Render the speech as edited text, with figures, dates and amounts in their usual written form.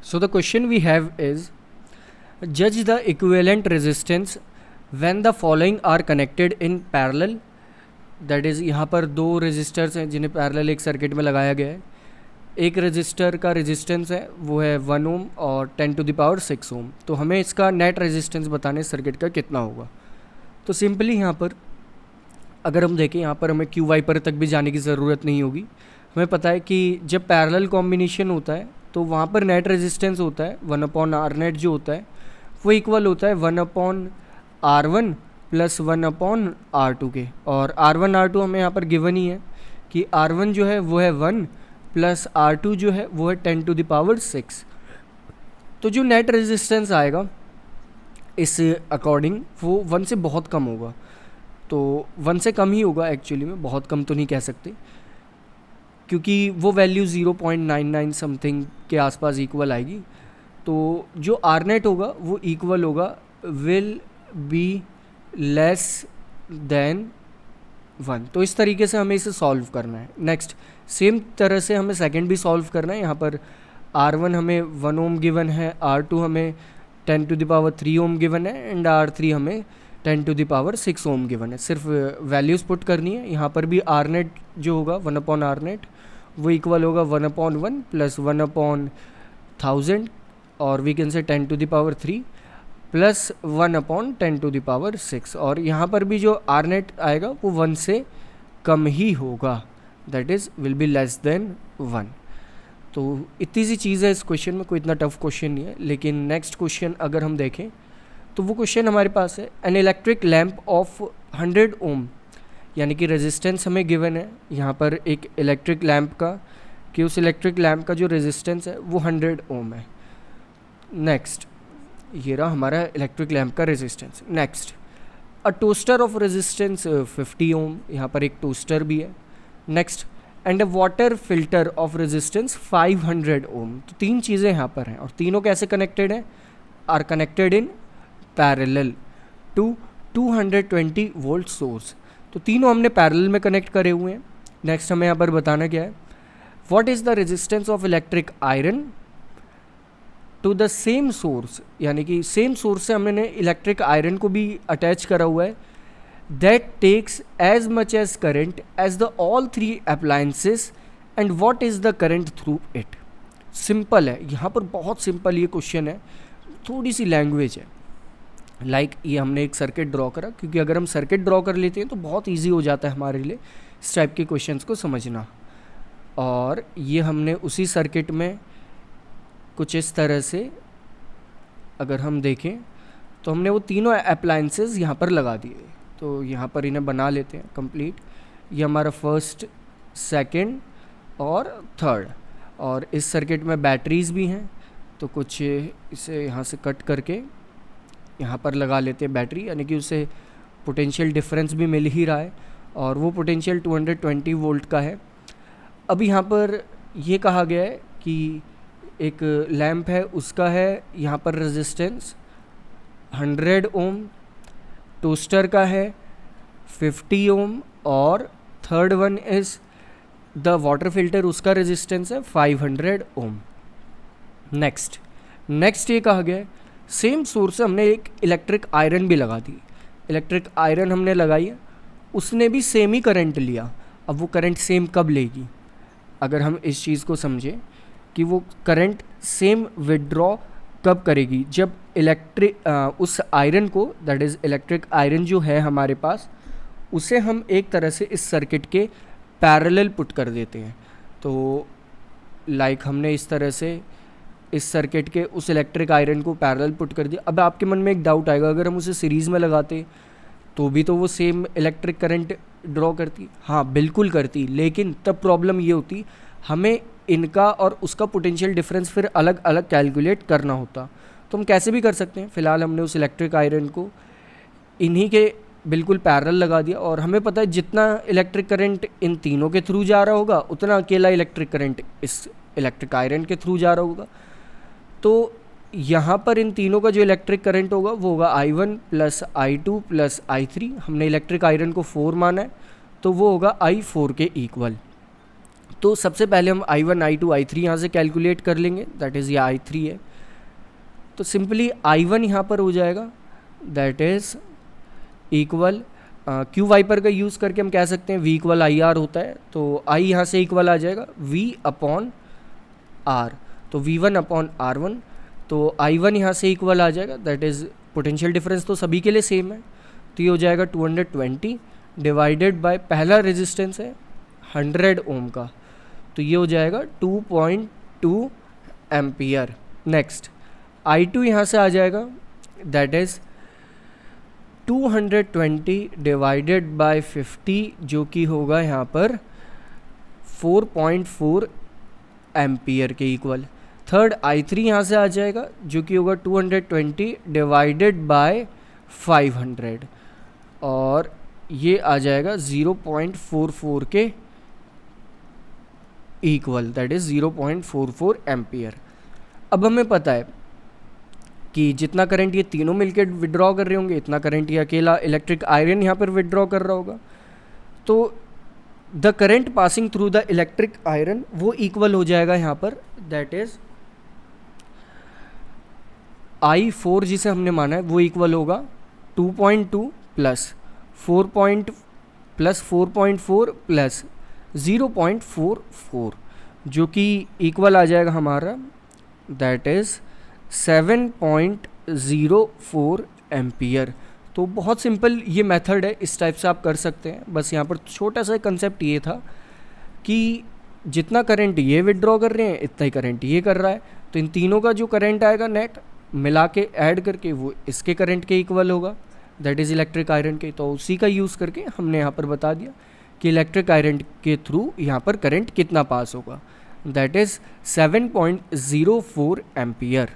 So the question we have is, judge the equivalent resistance when the following are connected in parallel. That is यहाँ पर दो resistors हैं जिन्हें parallel एक circuit में लगाया गया है. एक रेजिस्टर का रेजिस्टेंस है वो है 1 ओम और 10⁶ ओम. तो हमें इसका नेट रेजिस्टेंस बताने सर्किट का कितना होगा. तो सिंपली यहाँ पर अगर हम देखें, यहाँ पर हमें क्यू वाइपर तक भी जाने की ज़रूरत नहीं होगी. हमें पता है कि जब पैरेलल कॉम्बिनेशन होता है तो वहाँ पर नेट रेजिस्टेंस होता है 1/R नेट जो होता है वो इक्वल होता है 1/R1 प्लस 1/R2 के. और R1 R2 हमें यहाँ पर गिवन ही है कि R1 जो है वो है 1 प्लस R2 जो है वो है 10⁶. तो जो नेट रेजिस्टेंस आएगा इस अकॉर्डिंग वो 1 से बहुत कम होगा. तो 1 से कम ही होगा एक्चुअली में, बहुत कम तो नहीं कह सकते क्योंकि वो वैल्यू 0.99 समथिंग के आसपास इक्वल आएगी. तो जो आर नेट होगा वो इक्वल होगा विल बी लेस देन 1. तो इस तरीके से हमें इसे सॉल्व करना है. नेक्स्ट सेम तरह से हमें सेकंड भी सॉल्व करना है. यहाँ पर R1 हमें 1 ओम गिवन है, R2 हमें 10⁻³ ओम गिवन है एंड R3 हमें 10⁶ ओम गिवन है. सिर्फ वैल्यूज़ पुट करनी है. यहाँ पर भी आर नेट जो होगा 1/R नेट वो इक्वल होगा 1/1 प्लस 1/1000 और वी कैन से 10⁻³ प्लस 1/10⁶. और यहाँ पर भी जो आर नेट आएगा वो 1 से कम ही होगा, that is will be less than 1. तो इतनी सी चीज़ है इस क्वेश्चन में, कोई इतना टफ क्वेश्चन नहीं है. लेकिन नेक्स्ट क्वेश्चन अगर हम देखें तो वो क्वेश्चन हमारे पास है एन इलेक्ट्रिक लैम्प ऑफ 100 ओम, यानी कि रेजिस्टेंस हमें गिवन है यहाँ पर एक इलेक्ट्रिक लैम्प का, कि उस इलेक्ट्रिक लैम्प का जो रेजिस्टेंस है वो 100 ओम है. नेक्स्ट ये रहा हमारा इलेक्ट्रिक लैम्प का resistance. Next a toaster of resistance 50 ओम, यहाँ पर एक टोस्टर भी है. Next and a water filter of resistance 500 ओम. तो तीन चीज़ें यहाँ पर हैं और तीनों कैसे कनेक्टेड हैं, are connected in parallel to 220 volt source. तो तीनों हमने पैरेलल में कनेक्ट करे हुए हैं. नेक्स्ट हमें यहाँ पर बताना क्या है, what is the resistance of electric iron to the same source, यानी कि सेम सोर्स से हमने इलेक्ट्रिक आयरन को भी अटैच करा हुआ है, that takes as much as current as the all 3 appliances and what is the current through it. Simple है, यहाँ पर बहुत सिंपल ये क्वेश्चन है, थोड़ी सी लैंग्वेज है. लाइक ये हमने एक सर्किट ड्रॉ करा, क्योंकि अगर हम सर्किट ड्रॉ कर लेते हैं तो बहुत इजी हो जाता है हमारे लिए इस टाइप के क्वेश्चंस को समझना. और ये हमने उसी सर्किट में कुछ इस तरह से अगर हम देखें तो हमने वो तीनों अप्लायंसेस यहाँ पर लगा दिए. तो यहाँ पर इन्हें बना लेते हैं कंप्लीट. ये हमारा फर्स्ट, सेकंड और थर्ड. और इस सर्किट में बैटरीज भी हैं, तो कुछ इसे यहाँ से कट करके यहाँ पर लगा लेते हैं बैटरी, यानी कि उससे पोटेंशियल डिफरेंस भी मिल ही रहा है और वो पोटेंशियल 220 वोल्ट का है. अब यहाँ पर ये कहा गया है कि एक लैंप है उसका है यहाँ पर रेजिस्टेंस 100 ओम, टोस्टर का है 50 ओम और third one is the water filter, उसका रेजिस्टेंस है 500 ओम. नेक्स्ट ये कहा गया है सेम सोर्स से हमने एक इलेक्ट्रिक आयरन भी लगा दी. इलेक्ट्रिक आयरन हमने लगाई है, उसने भी सेम ही करंट लिया. अब वो करंट सेम कब लेगी, अगर हम इस चीज़ को समझें कि वो करंट सेम विड्रॉ कब करेगी, जब उस आयरन को, दैट इज़ इलेक्ट्रिक आयरन जो है हमारे पास, उसे हम एक तरह से इस सर्किट के पैरेलल पुट कर देते हैं. तो लाइक हमने इस तरह से इस सर्किट के उस इलेक्ट्रिक आयरन को पैरेलल पुट कर दिया. अब आपके मन में एक डाउट आएगा, अगर हम उसे सीरीज़ में लगाते तो भी तो वो सेम इलेक्ट्रिक करंट ड्रॉ करती. हाँ बिल्कुल करती, लेकिन तब प्रॉब्लम ये होती हमें इनका और उसका पोटेंशियल डिफरेंस फिर अलग अलग कैलकुलेट करना होता. तो हम कैसे भी कर सकते हैं. फ़िलहाल हमने उस इलेक्ट्रिक आयरन को इन्हीं के बिल्कुल पैरेलल लगा दिया और हमें पता है जितना इलेक्ट्रिक करंट इन तीनों के थ्रू जा रहा होगा उतना अकेला इलेक्ट्रिक करंट इस इलेक्ट्रिक आयरन के थ्रू जा रहा होगा. तो यहाँ पर इन तीनों का जो इलेक्ट्रिक करंट होगा वो होगा I1 plus I2 plus I3. हमने इलेक्ट्रिक आयरन को 4 माना है तो वो होगा I4 के इक्वल. तो सबसे पहले हम I1 I2 I3 यहाँ से कैलकुलेट कर लेंगे, दैट इज़ ये I3 है। तो सिंपली I1 यहाँ पर हो जाएगा दैट इज़ इक्वल क्यू वाइपर का यूज़ करके हम कह सकते हैं V इक्वल IR होता है, तो I यहाँ से इक्वल आ जाएगा V अपॉन R, तो V1 अपॉन R1, तो I1 यहाँ से इक्वल आ जाएगा दैट इज़ पोटेंशियल डिफरेंस तो सभी के लिए सेम है, तो ये हो जाएगा 220 डिवाइडेड बाय पहला रेजिस्टेंस है 100 ओम का, तो ये हो जाएगा 2.2 एम्पियर। नेक्स्ट I2 यहाँ से आ जाएगा दैट इज़ 220 डिवाइडेड बाय 50 जो कि होगा यहाँ पर 4.4 एम्पियर के इक्वल। थर्ड I3 यहाँ से आ जाएगा जो कि होगा 220 डिवाइडेड बाय 500 और ये आ जाएगा 0.44 के इक्वल, दैट इज़ 0.44 एम्पियर। अब हमें पता है कि जितना करंट ये तीनों मिलकर विड्रॉ कर रहे होंगे इतना करंट ये अकेला इलेक्ट्रिक आयरन यहाँ पर विड्रॉ कर रहा होगा, तो the current passing through the electric iron वो इक्वल हो जाएगा यहाँ पर दैट इज़ I4 जिसे हमने माना है वो इक्वल होगा 2.2 प्लस 4.4 प्लस 0.44 जो कि इक्वल आ जाएगा हमारा दैट इज़ 7.04 एम्पियर। तो बहुत सिंपल ये मेथड है, इस टाइप से आप कर सकते हैं। बस यहाँ पर छोटा सा कंसेप्ट ये था कि जितना करंट ये विड्रॉ कर रहे हैं इतना ही करंट ये कर रहा है, तो इन तीनों का जो करंट आएगा नेट मिला के ऐड करके वो इसके करंट के इक्वल होगा दैट इज़ इलेक्ट्रिक आयरन के। तो उसी का यूज़ करके हमने यहाँ पर बता दिया कि इलेक्ट्रिक आयरन के थ्रू यहाँ पर करंट कितना पास होगा, दैट इज़ 7.04 एम्पियर।